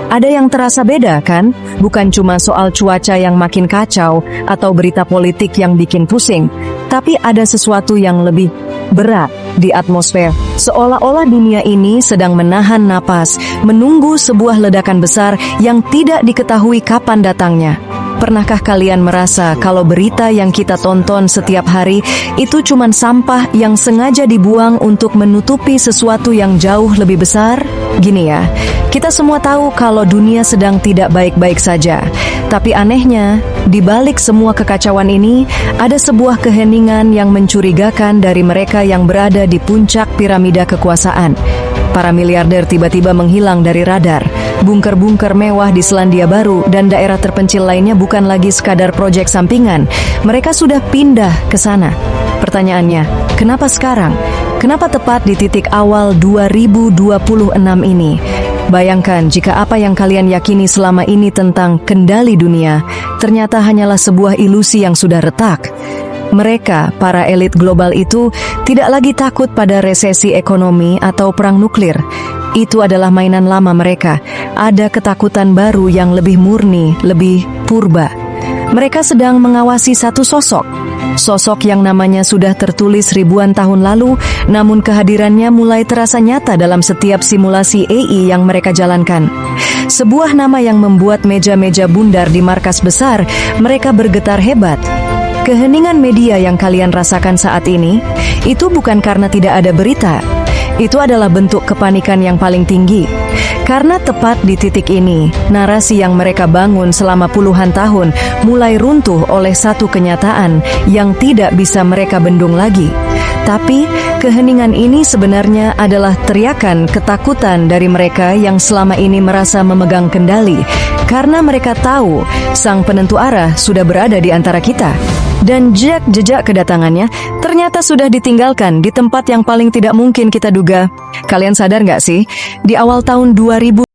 Ada yang terasa beda kan? Bukan cuma soal cuaca yang makin kacau atau berita politik yang bikin pusing, tapi ada sesuatu yang lebih berat di atmosfer. Seolah-olah dunia ini sedang menahan napas, menunggu sebuah ledakan besar yang tidak diketahui kapan datangnya. Pernahkah kalian merasa kalau berita yang kita tonton setiap hari itu cuma sampah yang sengaja dibuang untuk menutupi sesuatu yang jauh lebih besar? Gini ya, kita semua tahu kalau dunia sedang tidak baik-baik saja. Tapi anehnya, di balik semua kekacauan ini, ada sebuah keheningan yang mencurigakan dari mereka yang berada di puncak piramida kekuasaan. Para miliarder tiba-tiba menghilang dari radar. Bunker-bunker mewah di Selandia Baru dan daerah terpencil lainnya bukan lagi sekadar proyek sampingan. Mereka sudah pindah ke sana. Pertanyaannya, kenapa sekarang? Kenapa tepat di titik awal 2026 ini? Bayangkan jika apa yang kalian yakini selama ini tentang kendali dunia ternyata hanyalah sebuah ilusi yang sudah retak. Mereka, para elit global itu, tidak lagi takut pada resesi ekonomi atau perang nuklir. Itu adalah mainan lama mereka. Ada ketakutan baru yang lebih murni, lebih purba. Mereka sedang mengawasi satu sosok. Sosok yang namanya sudah tertulis ribuan tahun lalu, namun kehadirannya mulai terasa nyata dalam setiap simulasi AI yang mereka jalankan. Sebuah nama yang membuat meja-meja bundar di markas besar, mereka bergetar hebat. Keheningan media yang kalian rasakan saat ini, itu bukan karena tidak ada berita. Itu adalah bentuk kepanikan yang paling tinggi. Karena tepat di titik ini, narasi yang mereka bangun selama puluhan tahun mulai runtuh oleh satu kenyataan yang tidak bisa mereka bendung lagi. Tapi, keheningan ini sebenarnya adalah teriakan ketakutan dari mereka yang selama ini merasa memegang kendali. Karena mereka tahu, sang penentu arah sudah berada di antara kita. Dan jejak kedatangannya ternyata sudah ditinggalkan di tempat yang paling tidak mungkin kita duga. Kalian sadar nggak sih? Di awal tahun 2000,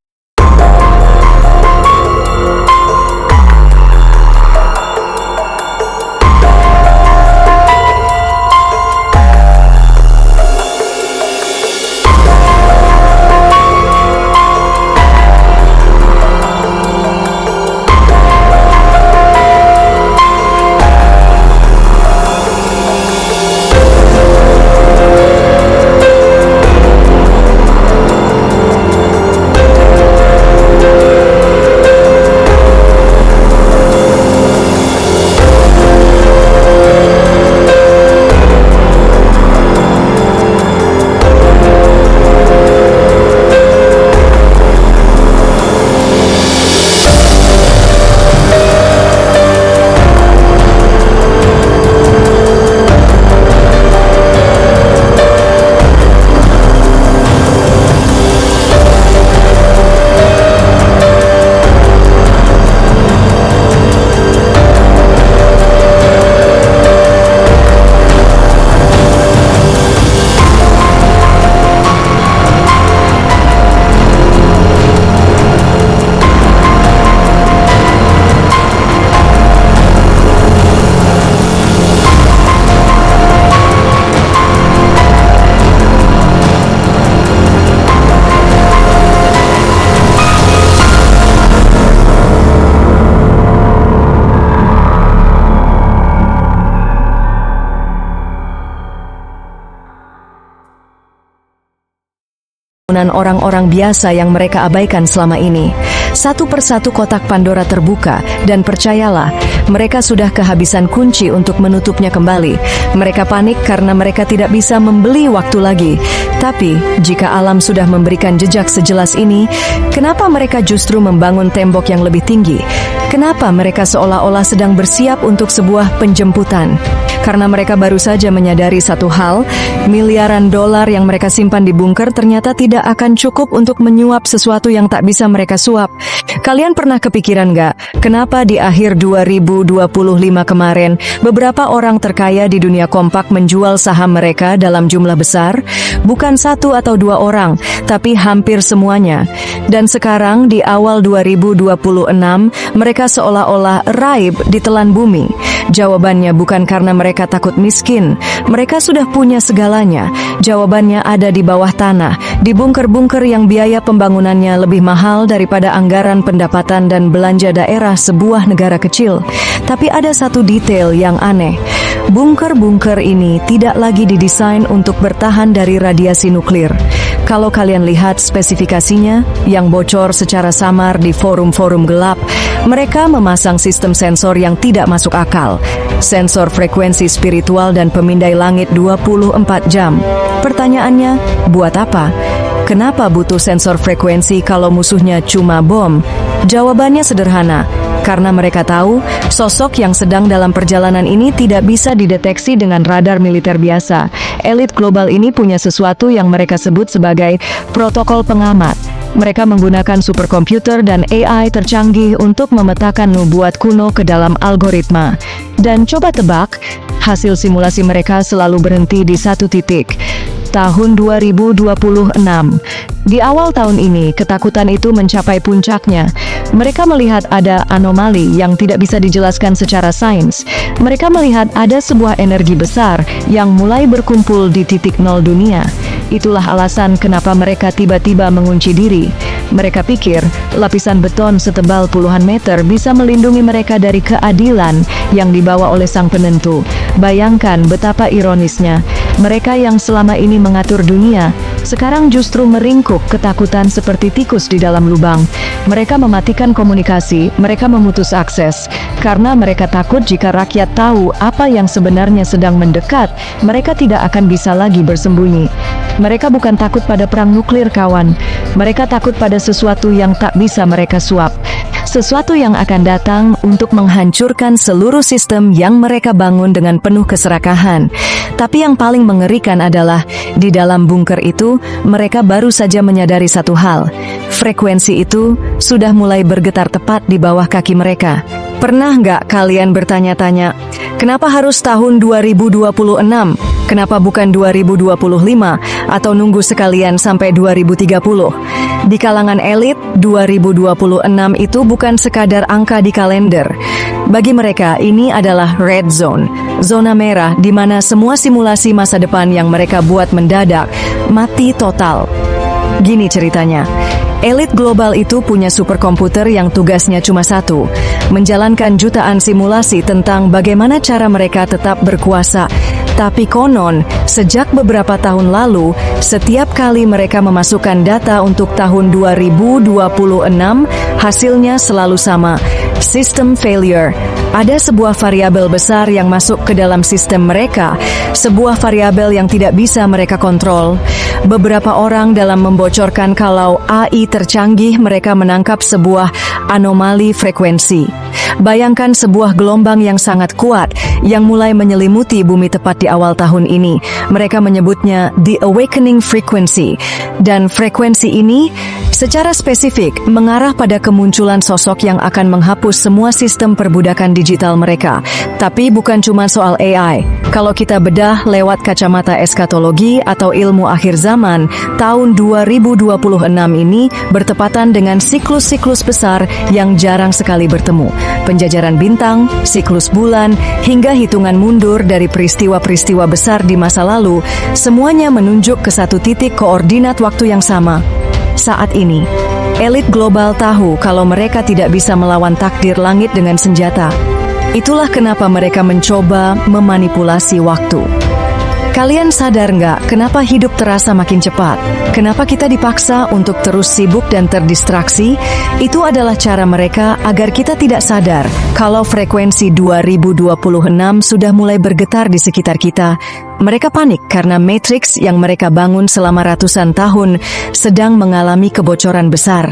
orang-orang biasa yang mereka abaikan selama ini. Satu persatu kotak Pandora terbuka, dan percayalah, mereka sudah kehabisan kunci untuk menutupnya kembali. Mereka panik karena mereka tidak bisa membeli waktu lagi. Tapi, jika alam sudah memberikan jejak sejelas ini, kenapa mereka justru membangun tembok yang lebih tinggi? Kenapa mereka seolah-olah sedang bersiap untuk sebuah penjemputan? Karena mereka baru saja menyadari satu hal, miliaran dolar yang mereka simpan di bunker ternyata tidak akan cukup untuk menyuap sesuatu yang tak bisa mereka suap. Kalian pernah kepikiran nggak, kenapa di akhir 2025 kemarin, beberapa orang terkaya di dunia kompak menjual saham mereka dalam jumlah besar? Bukan satu atau dua orang, tapi hampir semuanya. Dan sekarang di awal 2026, mereka seolah-olah raib ditelan bumi. Jawabannya bukan karena mereka mereka takut miskin. Mereka sudah punya segalanya. Jawabannya ada di bawah tanah, di bunker-bunker yang biaya pembangunannya lebih mahal daripada anggaran pendapatan dan belanja daerah sebuah negara kecil. Tapi ada satu detail yang aneh. Bunker-bunker ini tidak lagi didesain untuk bertahan dari radiasi nuklir. Kalau kalian lihat spesifikasinya yang bocor secara samar di forum-forum gelap, mereka memasang sistem sensor yang tidak masuk akal. Sensor frekuensi spiritual dan pemindai langit 24 jam. Pertanyaannya, buat apa? Kenapa butuh sensor frekuensi kalau musuhnya cuma bom? Jawabannya sederhana. Karena mereka tahu, sosok yang sedang dalam perjalanan ini tidak bisa dideteksi dengan radar militer biasa. Elit global ini punya sesuatu yang mereka sebut sebagai protokol pengamat. Mereka menggunakan superkomputer dan AI tercanggih untuk memetakan nubuat kuno ke dalam algoritma. Dan coba tebak, hasil simulasi mereka selalu berhenti di satu titik. Tahun 2026. Di awal tahun ini, ketakutan itu mencapai puncaknya. Mereka melihat ada anomali yang tidak bisa dijelaskan secara sains. Mereka melihat ada sebuah energi besar yang mulai berkumpul di titik nol dunia. Itulah alasan kenapa mereka tiba-tiba mengunci diri. Mereka pikir lapisan beton setebal puluhan meter bisa melindungi mereka dari keadilan yang dibawa oleh sang penentu. Bayangkan betapa ironisnya. Mereka yang selama ini mengatur dunia, sekarang justru meringkuk ketakutan seperti tikus di dalam lubang. Mereka mematikan komunikasi, mereka memutus akses. Karena mereka takut jika rakyat tahu apa yang sebenarnya sedang mendekat, mereka tidak akan bisa lagi bersembunyi. Mereka bukan takut pada perang nuklir, kawan. Mereka takut pada sesuatu yang tak bisa mereka suap. Sesuatu yang akan datang untuk menghancurkan seluruh sistem yang mereka bangun dengan penuh keserakahan. Tapi yang paling mengerikan adalah, di dalam bunker itu, mereka baru saja menyadari satu hal. Frekuensi itu sudah mulai bergetar tepat di bawah kaki mereka. Pernah nggak kalian bertanya-tanya, kenapa harus tahun 2026? Kenapa bukan 2025 atau nunggu sekalian sampai 2030? Di kalangan elit, 2026 itu bukan sekadar angka di kalender. Bagi mereka, ini adalah red zone, zona merah di mana semua simulasi masa depan yang mereka buat mendadak mati total. Gini ceritanya. Elit global itu punya superkomputer yang tugasnya cuma satu, menjalankan jutaan simulasi tentang bagaimana cara mereka tetap berkuasa. Tapi konon, sejak beberapa tahun lalu, setiap kali mereka memasukkan data untuk tahun 2026, hasilnya selalu sama. System failure. Ada sebuah variabel besar yang masuk ke dalam sistem mereka, sebuah variabel yang tidak bisa mereka kontrol. Beberapa orang dalam membocorkan kalau AI tercanggih mereka menangkap sebuah anomali frekuensi. Bayangkan sebuah gelombang yang sangat kuat yang mulai menyelimuti bumi tepat di awal tahun ini. Mereka menyebutnya The Awakening Frequency. Dan frekuensi ini secara spesifik mengarah pada kemunculan sosok yang akan menghapus semua sistem perbudakan digital mereka. Tapi bukan cuma soal AI. Kalau kita bedah lewat kacamata eskatologi atau ilmu akhir zaman, tahun 2026 ini bertepatan dengan siklus-siklus besar yang jarang sekali bertemu. Penjajaran bintang, siklus bulan, hingga hitungan mundur dari peristiwa-peristiwa besar di masa lalu, semuanya menunjuk ke satu titik koordinat waktu yang sama. Saat ini, elit global tahu kalau mereka tidak bisa melawan takdir langit dengan senjata. Itulah kenapa mereka mencoba memanipulasi waktu. Kalian sadar nggak kenapa hidup terasa makin cepat? Kenapa kita dipaksa untuk terus sibuk dan terdistraksi? Itu adalah cara mereka agar kita tidak sadar kalau frekuensi 2026 sudah mulai bergetar di sekitar kita. Mereka panik karena matriks yang mereka bangun selama ratusan tahun sedang mengalami kebocoran besar.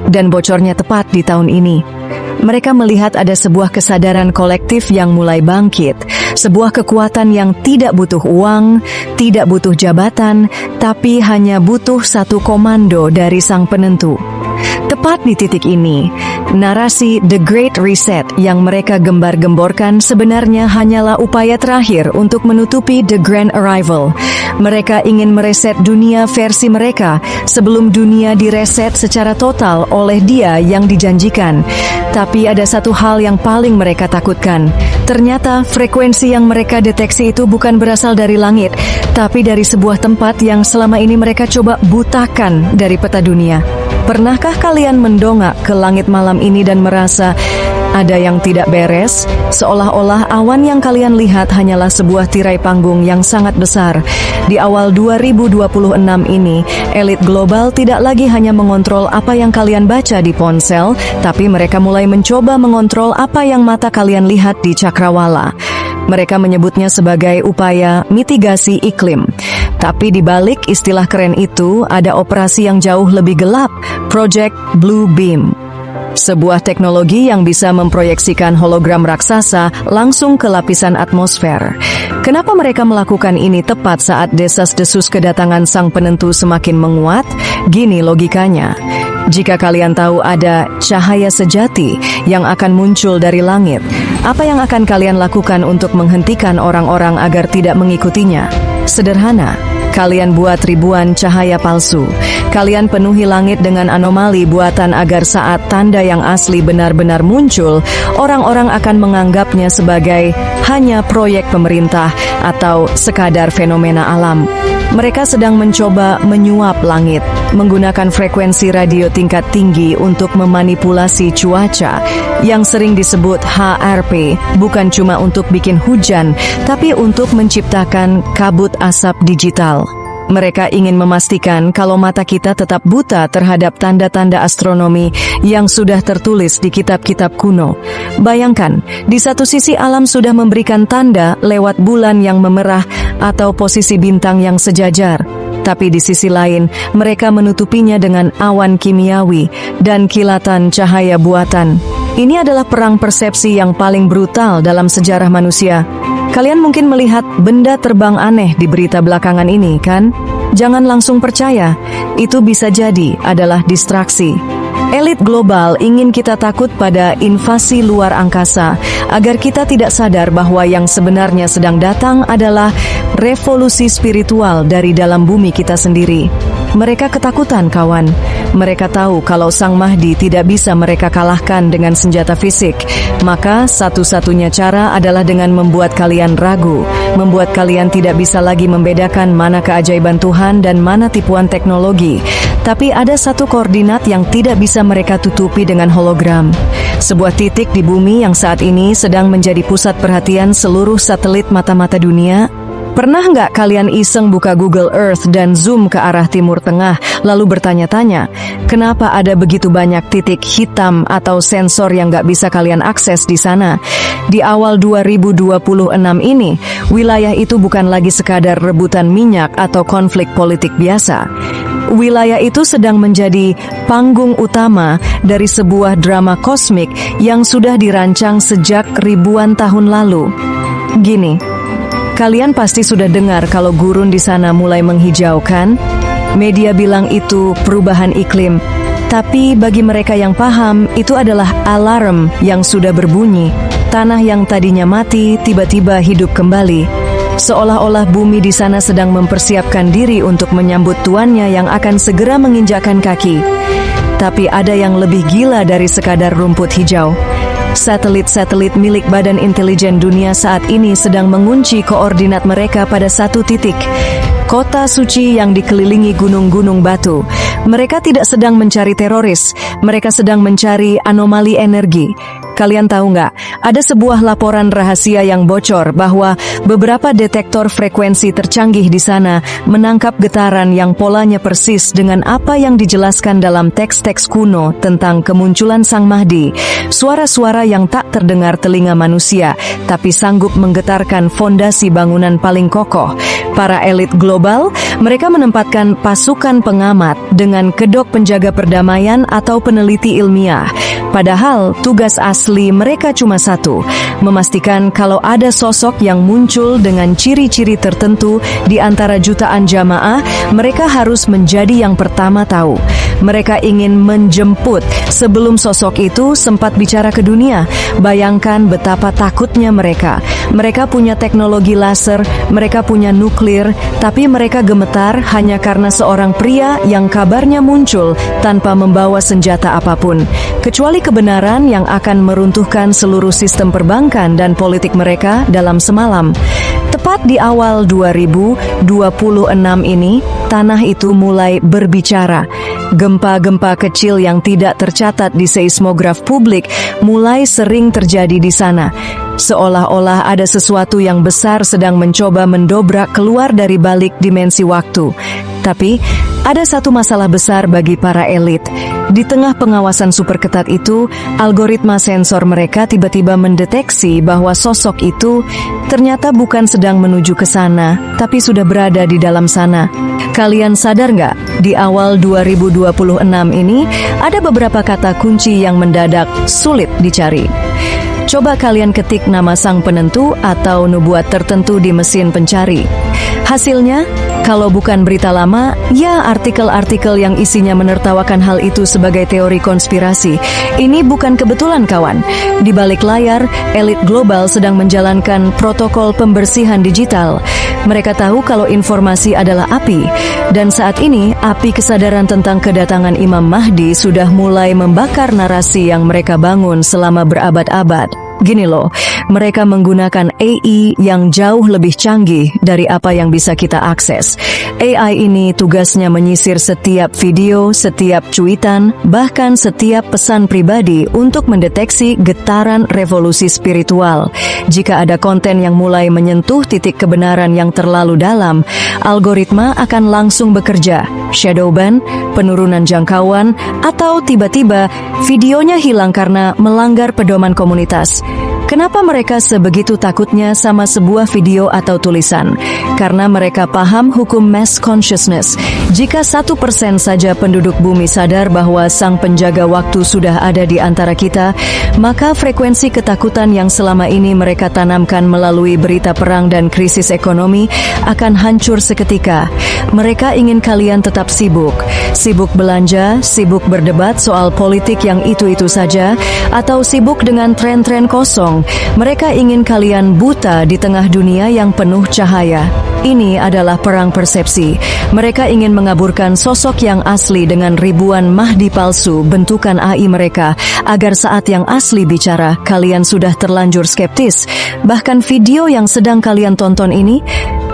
Dan bocornya tepat di tahun ini. Mereka melihat ada sebuah kesadaran kolektif yang mulai bangkit, sebuah kekuatan yang tidak butuh uang, tidak butuh jabatan, tapi hanya butuh satu komando dari sang penentu. Tepat di titik ini, narasi The Great Reset yang mereka gembar-gemborkan sebenarnya hanyalah upaya terakhir untuk menutupi The Grand Arrival. Mereka ingin mereset dunia versi mereka sebelum dunia direset secara total oleh Dia yang dijanjikan. Tapi ada satu hal yang paling mereka takutkan. Ternyata frekuensi yang mereka deteksi itu bukan berasal dari langit, tapi dari sebuah tempat yang selama ini mereka coba butakan dari peta dunia. Pernahkah kalian mendongak ke langit malam ini dan merasa ada yang tidak beres? Seolah-olah awan yang kalian lihat hanyalah sebuah tirai panggung yang sangat besar. Di awal 2026 ini, elit global tidak lagi hanya mengontrol apa yang kalian baca di ponsel, tapi mereka mulai mencoba mengontrol apa yang mata kalian lihat di cakrawala. Mereka menyebutnya sebagai upaya mitigasi iklim. Tapi di balik istilah keren itu, ada operasi yang jauh lebih gelap, Project Blue Beam. Sebuah teknologi yang bisa memproyeksikan hologram raksasa langsung ke lapisan atmosfer. Kenapa mereka melakukan ini tepat saat desas-desus kedatangan sang penentu semakin menguat? Gini logikanya. Jika kalian tahu ada cahaya sejati yang akan muncul dari langit, apa yang akan kalian lakukan untuk menghentikan orang-orang agar tidak mengikutinya? Sederhana. Kalian buat ribuan cahaya palsu. Kalian penuhi langit dengan anomali buatan agar saat tanda yang asli benar-benar muncul, orang-orang akan menganggapnya sebagai hanya proyek pemerintah atau sekadar fenomena alam. Mereka sedang mencoba menyuap langit, menggunakan frekuensi radio tingkat tinggi untuk memanipulasi cuaca, yang sering disebut HRP, bukan cuma untuk bikin hujan, tapi untuk menciptakan kabut asap digital. Mereka ingin memastikan kalau mata kita tetap buta terhadap tanda-tanda astronomi yang sudah tertulis di kitab-kitab kuno. Bayangkan, di satu sisi alam sudah memberikan tanda lewat bulan yang memerah atau posisi bintang yang sejajar. Tapi di sisi lain, mereka menutupinya dengan awan kimiawi dan kilatan cahaya buatan. Ini adalah perang persepsi yang paling brutal dalam sejarah manusia. Kalian mungkin melihat benda terbang aneh di berita belakangan ini, kan? Jangan langsung percaya, itu bisa jadi adalah distraksi. Elit global ingin kita takut pada invasi luar angkasa, agar kita tidak sadar bahwa yang sebenarnya sedang datang adalah revolusi spiritual dari dalam bumi kita sendiri. Mereka ketakutan, kawan. Mereka tahu kalau Sang Mahdi tidak bisa mereka kalahkan dengan senjata fisik. Maka satu-satunya cara adalah dengan membuat kalian ragu, membuat kalian tidak bisa lagi membedakan mana keajaiban Tuhan dan mana tipuan teknologi. Tapi ada satu koordinat yang tidak bisa mereka tutupi dengan hologram. Sebuah titik di bumi yang saat ini sedang menjadi pusat perhatian seluruh satelit mata-mata dunia. Pernah nggak kalian iseng buka Google Earth dan zoom ke arah Timur Tengah, lalu bertanya-tanya, kenapa ada begitu banyak titik hitam atau sensor yang nggak bisa kalian akses di sana? Di awal 2026 ini, wilayah itu bukan lagi sekadar rebutan minyak atau konflik politik biasa. Wilayah itu sedang menjadi panggung utama dari sebuah drama kosmik yang sudah dirancang sejak ribuan tahun lalu. Gini, kalian pasti sudah dengar kalau gurun di sana mulai menghijau, kan? Media bilang itu perubahan iklim. Tapi bagi mereka yang paham, itu adalah alarm yang sudah berbunyi. Tanah yang tadinya mati tiba-tiba hidup kembali. Seolah-olah bumi di sana sedang mempersiapkan diri untuk menyambut tuannya yang akan segera menginjakkan kaki. Tapi ada yang lebih gila dari sekadar rumput hijau. Satelit-satelit milik Badan Intelijen Dunia saat ini sedang mengunci koordinat mereka pada satu titik. Kota suci yang dikelilingi gunung-gunung batu. Mereka tidak sedang mencari teroris, mereka sedang mencari anomali energi. Kalian tahu nggak, ada sebuah laporan rahasia yang bocor bahwa beberapa detektor frekuensi tercanggih di sana menangkap getaran yang polanya persis dengan apa yang dijelaskan dalam teks-teks kuno tentang kemunculan Sang Mahdi. Suara-suara yang tak terdengar telinga manusia, tapi sanggup menggetarkan fondasi bangunan paling kokoh. Para elit global, mereka menempatkan pasukan pengamat dengan kedok penjaga perdamaian atau peneliti ilmiah. Padahal tugas asli mereka cuma satu, memastikan kalau ada sosok yang muncul dengan ciri-ciri tertentu di antara jutaan jamaah, mereka harus menjadi yang pertama tahu. Mereka ingin menjemput sebelum sosok itu sempat bicara ke dunia. Bayangkan betapa takutnya mereka. Mereka punya teknologi laser, mereka punya nuklir nuklir, tapi mereka gemetar hanya karena seorang pria yang kabarnya muncul tanpa membawa senjata apapun, kecuali kebenaran yang akan meruntuhkan seluruh sistem perbankan dan politik mereka dalam semalam. Tepat di awal 2026 ini, tanah itu mulai berbicara. Gempa-gempa kecil yang tidak tercatat di seismograf publik mulai sering terjadi di sana. Seolah-olah ada sesuatu yang besar sedang mencoba mendobrak keluar dari balik dimensi waktu. Tapi, ada satu masalah besar bagi para elit. Di tengah pengawasan super ketat itu, algoritma sensor mereka tiba-tiba mendeteksi bahwa sosok itu ternyata bukan sedang menuju ke sana, tapi sudah berada di dalam sana. Kalian sadar nggak? Di awal 2026 ini, ada beberapa kata kunci yang mendadak sulit dicari. Coba kalian ketik nama sang penentu atau nubuat tertentu di mesin pencari. Hasilnya, kalau bukan berita lama, ya artikel-artikel yang isinya menertawakan hal itu sebagai teori konspirasi. Ini bukan kebetulan, kawan. Di balik layar, elit global sedang menjalankan protokol pembersihan digital. Mereka tahu kalau informasi adalah api. Dan saat ini, api kesadaran tentang kedatangan Imam Mahdi sudah mulai membakar narasi yang mereka bangun selama berabad-abad. Gini loh, mereka menggunakan AI yang jauh lebih canggih dari apa yang bisa kita akses. AI ini tugasnya menyisir setiap video, setiap cuitan, bahkan setiap pesan pribadi untuk mendeteksi getaran revolusi spiritual. Jika ada konten yang mulai menyentuh titik kebenaran yang terlalu dalam, algoritma akan langsung bekerja. Shadow ban, penurunan jangkauan, atau tiba-tiba videonya hilang karena melanggar pedoman komunitas. Kenapa mereka sebegitu takutnya sama sebuah video atau tulisan? Karena mereka paham hukum mass consciousness. Jika 1% saja penduduk bumi sadar bahwa sang penjaga waktu sudah ada di antara kita, maka frekuensi ketakutan yang selama ini mereka tanamkan melalui berita perang dan krisis ekonomi akan hancur seketika. Mereka ingin kalian tetap sibuk belanja, sibuk berdebat soal politik yang itu-itu saja, atau sibuk dengan tren-tren kosong. Mereka ingin kalian buta di tengah dunia yang penuh cahaya. Ini adalah perang persepsi. Mereka ingin mengaburkan sosok yang asli dengan ribuan Mahdi palsu bentukan AI mereka, agar saat yang asli bicara, kalian sudah terlanjur skeptis. Bahkan video yang sedang kalian tonton ini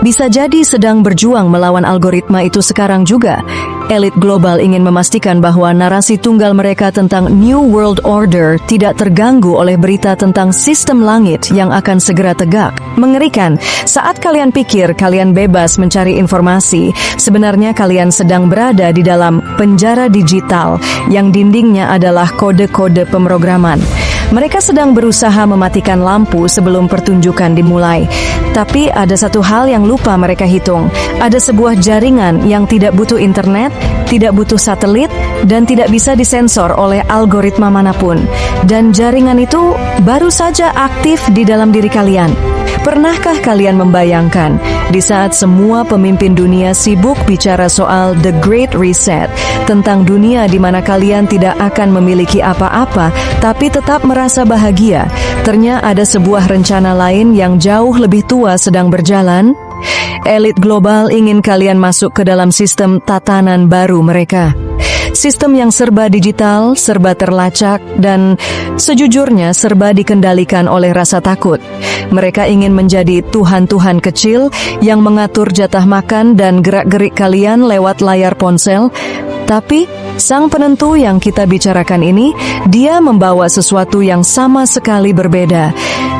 bisa jadi sedang berjuang melawan algoritma itu sekarang juga. Elit global ingin memastikan bahwa narasi tunggal mereka tentang New World Order tidak terganggu oleh berita tentang sistem langit yang akan segera tegak. Mengerikan, saat kalian pikir kalian bebas mencari informasi, sebenarnya kalian sedang berada di dalam penjara digital yang dindingnya adalah kode-kode pemrograman. Mereka sedang berusaha mematikan lampu sebelum pertunjukan dimulai. Tapi ada satu hal yang lupa mereka hitung. Ada sebuah jaringan yang tidak butuh internet, tidak butuh satelit, dan tidak bisa disensor oleh algoritma manapun. Dan jaringan itu baru saja aktif di dalam diri kalian. Pernahkah kalian membayangkan, di saat semua pemimpin dunia sibuk bicara soal The Great Reset, tentang dunia di mana kalian tidak akan memiliki apa-apa, tapi tetap merasa bahagia, ternyata ada sebuah rencana lain yang jauh lebih tua sedang berjalan? Elit global ingin kalian masuk ke dalam sistem tatanan baru mereka. Sistem yang serba digital, serba terlacak, dan sejujurnya serba dikendalikan oleh rasa takut. Mereka ingin menjadi tuhan-tuhan kecil yang mengatur jatah makan dan gerak-gerik kalian lewat layar ponsel. Tapi, sang penentu yang kita bicarakan ini, dia membawa sesuatu yang sama sekali berbeda.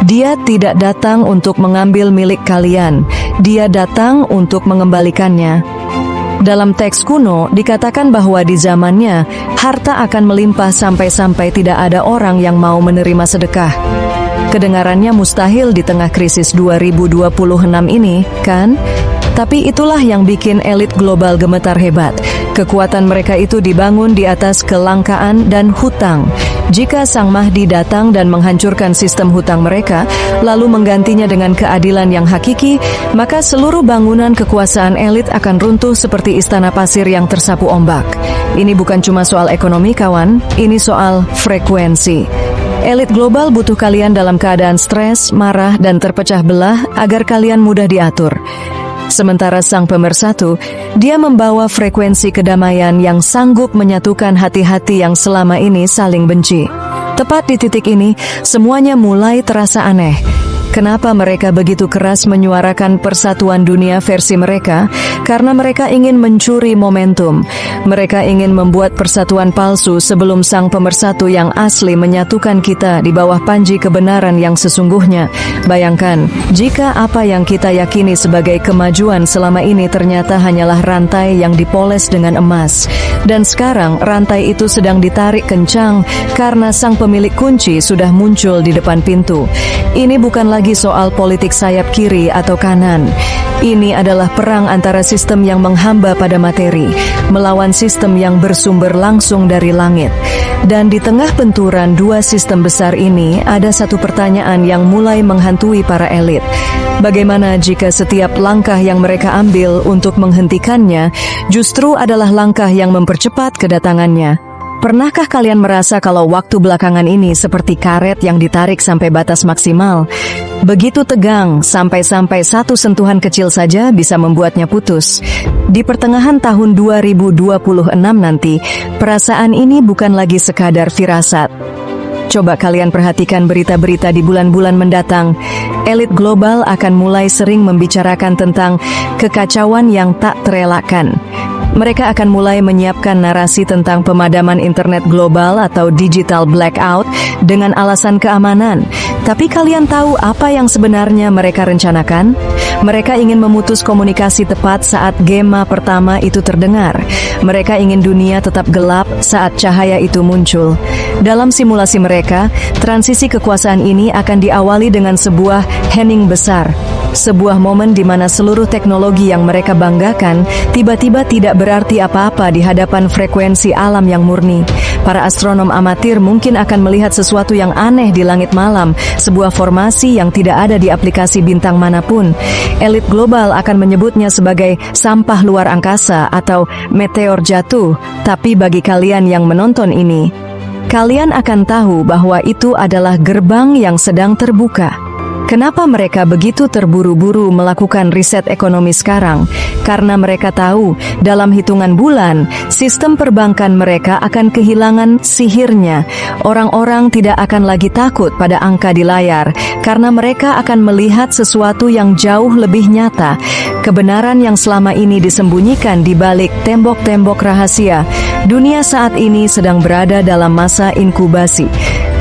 Dia tidak datang untuk mengambil milik kalian. Dia datang untuk mengembalikannya. Dalam teks kuno dikatakan bahwa di zamannya harta akan melimpah sampai-sampai tidak ada orang yang mau menerima sedekah. Kedengarannya mustahil di tengah krisis 2026 ini, kan? Tapi itulah yang bikin elit global gemetar hebat. Kekuatan mereka itu dibangun di atas kelangkaan dan hutang. Jika Sang Mahdi datang dan menghancurkan sistem hutang mereka, lalu menggantinya dengan keadilan yang hakiki, maka seluruh bangunan kekuasaan elit akan runtuh seperti istana pasir yang tersapu ombak. Ini bukan cuma soal ekonomi, kawan. Ini soal frekuensi. Elit global butuh kalian dalam keadaan stres, marah, dan terpecah belah agar kalian mudah diatur. Sementara sang pemersatu, dia membawa frekuensi kedamaian yang sanggup menyatukan hati-hati yang selama ini saling benci. Tepat di titik ini, semuanya mulai terasa aneh. Kenapa mereka begitu keras menyuarakan persatuan dunia versi mereka? Karena mereka ingin mencuri momentum. Mereka ingin membuat persatuan palsu sebelum sang pemersatu yang asli menyatukan kita di bawah panji kebenaran yang sesungguhnya. Bayangkan, jika apa yang kita yakini sebagai kemajuan selama ini ternyata hanyalah rantai yang dipoles dengan emas. Dan sekarang rantai itu sedang ditarik kencang karena sang pemilik kunci sudah muncul di depan pintu. Ini bukan lagi soal politik sayap kiri atau kanan. Ini adalah perang antara sistem yang menghamba pada materi melawan sistem yang bersumber langsung dari langit. Dan di tengah benturan dua sistem besar ini ada satu pertanyaan yang mulai menghantui para elit. Bagaimana jika setiap langkah yang mereka ambil untuk menghentikannya justru adalah langkah yang mempercepat kedatangannya? Pernahkah kalian merasa kalau waktu belakangan ini seperti karet yang ditarik sampai batas maksimal? Begitu tegang, sampai-sampai satu sentuhan kecil saja bisa membuatnya putus. Di pertengahan tahun 2026 nanti, perasaan ini bukan lagi sekadar firasat. Coba kalian perhatikan berita-berita di bulan-bulan mendatang. Elit global akan mulai sering membicarakan tentang kekacauan yang tak terelakkan. Mereka akan mulai menyiapkan narasi tentang pemadaman internet global atau digital blackout dengan alasan keamanan. Tapi kalian tahu apa yang sebenarnya mereka rencanakan? Mereka ingin memutus komunikasi tepat saat gema pertama itu terdengar. Mereka ingin dunia tetap gelap saat cahaya itu muncul. Dalam simulasi mereka, transisi kekuasaan ini akan diawali dengan sebuah hening besar. Sebuah momen di mana seluruh teknologi yang mereka banggakan tiba-tiba tidak berarti apa-apa di hadapan frekuensi alam yang murni. Para astronom amatir mungkin akan melihat sesuatu yang aneh di langit malam, sebuah formasi yang tidak ada di aplikasi bintang manapun. Elit global akan menyebutnya sebagai sampah luar angkasa atau meteor jatuh. Tapi bagi kalian yang menonton ini, kalian akan tahu bahwa itu adalah gerbang yang sedang terbuka. Kenapa mereka begitu terburu-buru melakukan riset ekonomi sekarang? Karena mereka tahu, dalam hitungan bulan, sistem perbankan mereka akan kehilangan sihirnya. Orang-orang tidak akan lagi takut pada angka di layar, karena mereka akan melihat sesuatu yang jauh lebih nyata. Kebenaran yang selama ini disembunyikan di balik tembok-tembok rahasia. Dunia saat ini sedang berada dalam masa inkubasi.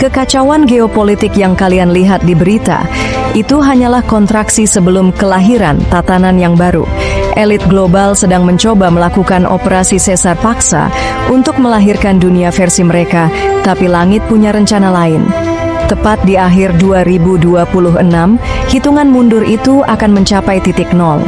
Kekacauan geopolitik yang kalian lihat di berita, itu hanyalah kontraksi sebelum kelahiran tatanan yang baru. Elit global sedang mencoba melakukan operasi sesar paksa untuk melahirkan dunia versi mereka, tapi langit punya rencana lain. Tepat di akhir 2026, hitungan mundur itu akan mencapai titik nol.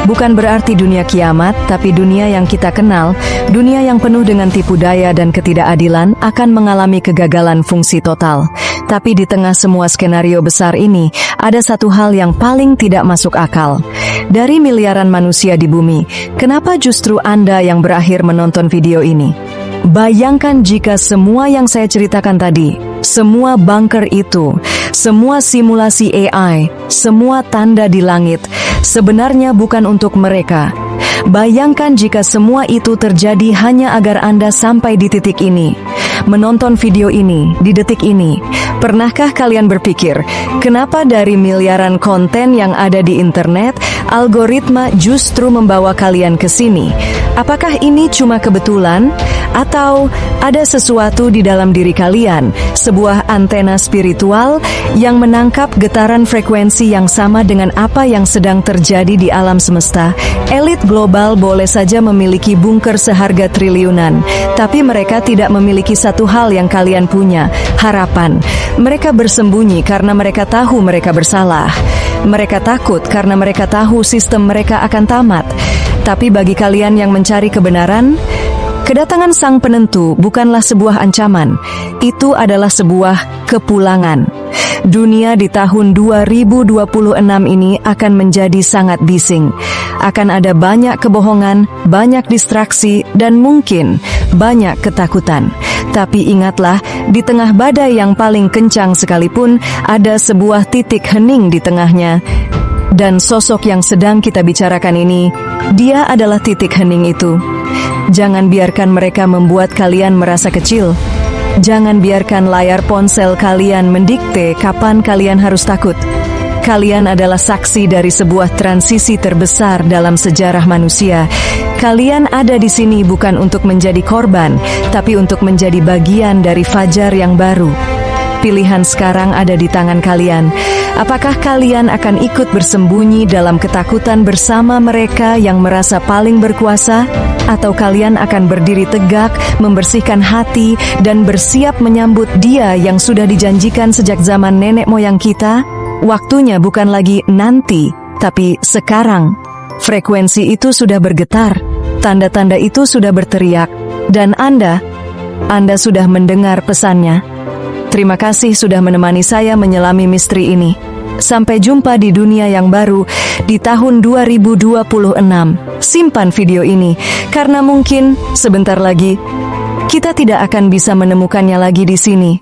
Bukan berarti dunia kiamat, tapi dunia yang kita kenal, dunia yang penuh dengan tipu daya dan ketidakadilan akan mengalami kegagalan fungsi total. Tapi di tengah semua skenario besar ini, ada satu hal yang paling tidak masuk akal. Dari miliaran manusia di bumi, kenapa justru Anda yang berakhir menonton video ini? Bayangkan jika semua yang saya ceritakan tadi, semua bunker itu, semua simulasi AI, semua tanda di langit, sebenarnya bukan untuk mereka. Bayangkan jika semua itu terjadi hanya agar Anda sampai di titik ini, menonton video ini, di detik ini. Pernahkah kalian berpikir, kenapa dari miliaran konten yang ada di internet, algoritma justru membawa kalian ke sini? Apakah ini cuma kebetulan? Atau ada sesuatu di dalam diri kalian, sebuah antena spiritual yang menangkap getaran frekuensi yang sama dengan apa yang sedang terjadi di alam semesta? Elit global boleh saja memiliki bunker seharga triliunan, tapi mereka tidak memiliki satu hal yang kalian punya, harapan. Mereka bersembunyi karena mereka tahu mereka bersalah. Mereka takut karena mereka tahu sistem mereka akan tamat. Tapi bagi kalian yang mencari kebenaran, kedatangan sang penentu bukanlah sebuah ancaman, itu adalah sebuah kepulangan. Dunia di tahun 2026 ini akan menjadi sangat bising. Akan ada banyak kebohongan, banyak distraksi, dan mungkin banyak ketakutan. Tapi ingatlah, di tengah badai yang paling kencang sekalipun, ada sebuah titik hening di tengahnya. Dan sosok yang sedang kita bicarakan ini, dia adalah titik hening itu. Jangan biarkan mereka membuat kalian merasa kecil. Jangan biarkan layar ponsel kalian mendikte kapan kalian harus takut. Kalian adalah saksi dari sebuah transisi terbesar dalam sejarah manusia. Kalian ada di sini bukan untuk menjadi korban, tapi untuk menjadi bagian dari fajar yang baru. Pilihan sekarang ada di tangan kalian. Apakah kalian akan ikut bersembunyi dalam ketakutan bersama mereka yang merasa paling berkuasa? Atau kalian akan berdiri tegak, membersihkan hati, dan bersiap menyambut Dia yang sudah dijanjikan sejak zaman nenek moyang kita? Waktunya bukan lagi nanti, tapi sekarang. Frekuensi itu sudah bergetar, tanda-tanda itu sudah berteriak, dan Anda sudah mendengar pesannya. Terima kasih sudah menemani saya menyelami misteri ini. Sampai jumpa di dunia yang baru di tahun 2026. Simpan video ini, karena mungkin sebentar lagi kita tidak akan bisa menemukannya lagi di sini.